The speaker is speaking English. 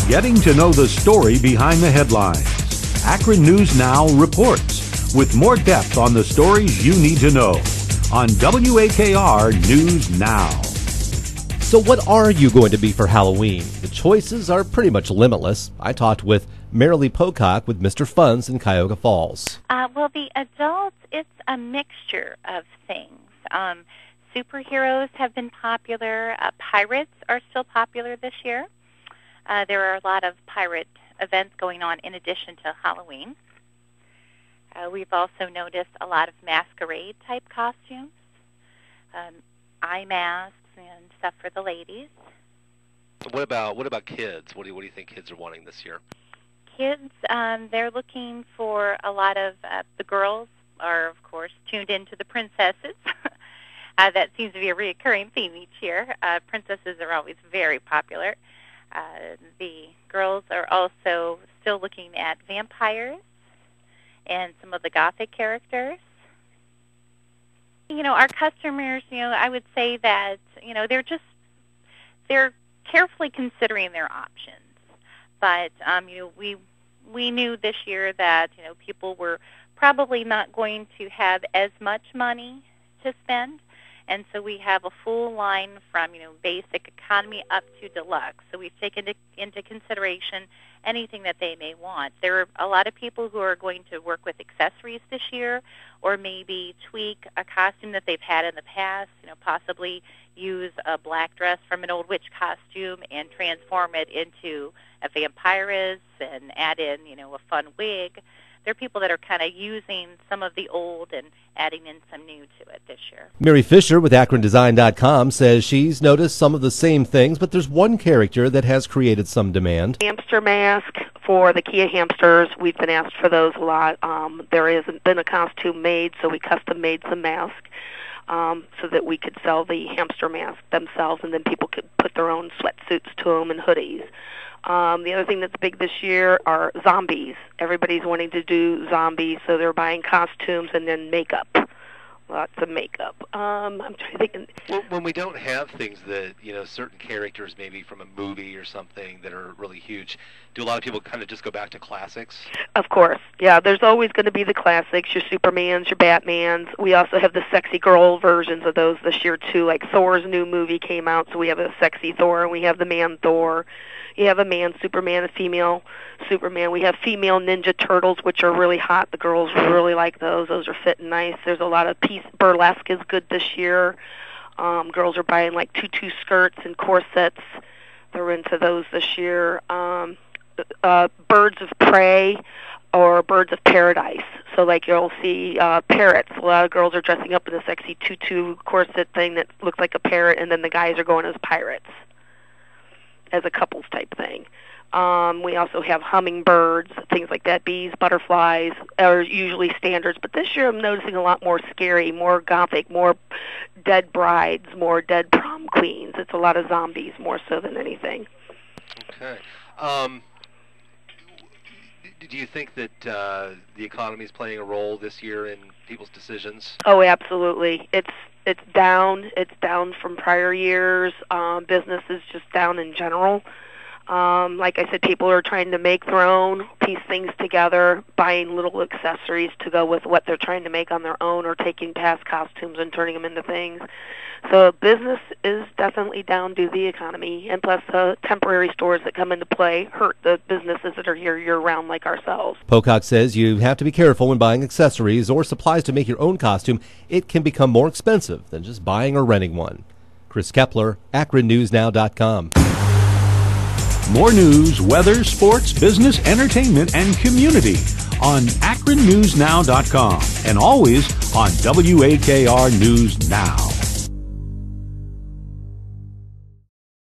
Getting to know the story behind the headlines. Akron News Now reports with more depth on the stories you need to know on WAKR News Now. So what are you going to be for Halloween? The choices are pretty much limitless. I talked with Marilee Pocock with Mr. Fun's in Cuyahoga Falls. Well, the adults, it's a mixture of things. Superheroes have been popular. Pirates are still popular this year. There are a lot of pirate events going on in addition to Halloween. We've also noticed a lot of masquerade-type costumes, eye masks, and stuff for the ladies. What about kids? What do you think kids are wanting this year? Kids, they're looking for a lot of the girls are, of course, tuned into the princesses. That seems to be a recurring theme each year. Princesses are always very popular. The girls are also still looking at vampires and some of the Gothic characters. Our customers, I would say that, they're carefully considering their options. But, we knew this year that, people were probably not going to have as much money to spend. And so we have a full line from, basic economy up to deluxe. So we've taken into consideration anything that they may want. There are a lot of people who are going to work with accessories this year or maybe tweak a costume that they've had in the past, possibly use a black dress from an old witch costume and transform it into a vampiress and add in, a fun wig. There are people that are kind of using some of the old and adding in some new to it this year. Mary Fisher with AkronDesign.com says she's noticed some of the same things, but there's one character that has created some demand. Hamster mask for the Kia hamsters. We've been asked for those a lot. There hasn't been a costume made, so we custom made some masks so that we could sell the hamster masks themselves, and then people could put their own sweatsuits to them and hoodies. The other thing that's big this year are zombies. Everybody's wanting to do zombies, so they're buying costumes and then makeup. Lots of makeup. I'm trying to think. Well, when we don't have things that, certain characters maybe from a movie or something that are really huge, do a lot of people kind of just go back to classics? Of course. Yeah, there's always going to be the classics, your Supermans, your Batmans. We also have the sexy girl versions of those this year, too. Like Thor's new movie came out, so we have a sexy Thor, and we have the man Thor. You have a man Superman, a female Superman. We have female Ninja Turtles, which are really hot. The girls really like those. Those are fitting nice. There's a lot of burlesque is good this year. Girls are buying like tutu skirts and corsets. They're into those this year. Birds of prey or birds of paradise. So like you'll see parrots. A lot of girls are dressing up in a sexy tutu corset thing that looks like a parrot, and then the guys are going as pirates, as a couples type thing. We also have hummingbirds, things like that. Bees, butterflies are usually standards, but this year I'm noticing a lot more scary, more gothic, more dead brides, more dead prom queens. It's a lot of zombies more so than anything. Okay. Do you think that the economy is playing a role this year in people's decisions? Oh, absolutely. It's down. It's down from prior years. Business is just down in general. Like I said, people are trying to make their own, piece things together, buying little accessories to go with what they're trying to make on their own, or taking past costumes and turning them into things. So business is definitely down due to the economy, and plus temporary stores that come into play hurt the businesses that are here year-round like ourselves. Pocock says you have to be careful when buying accessories or supplies to make your own costume. It can become more expensive than just buying or renting one. Chris Kepler, AkronNewsNow.com. More news, weather, sports, business, entertainment, and community on AkronNewsNow.com and always on WAKR News Now.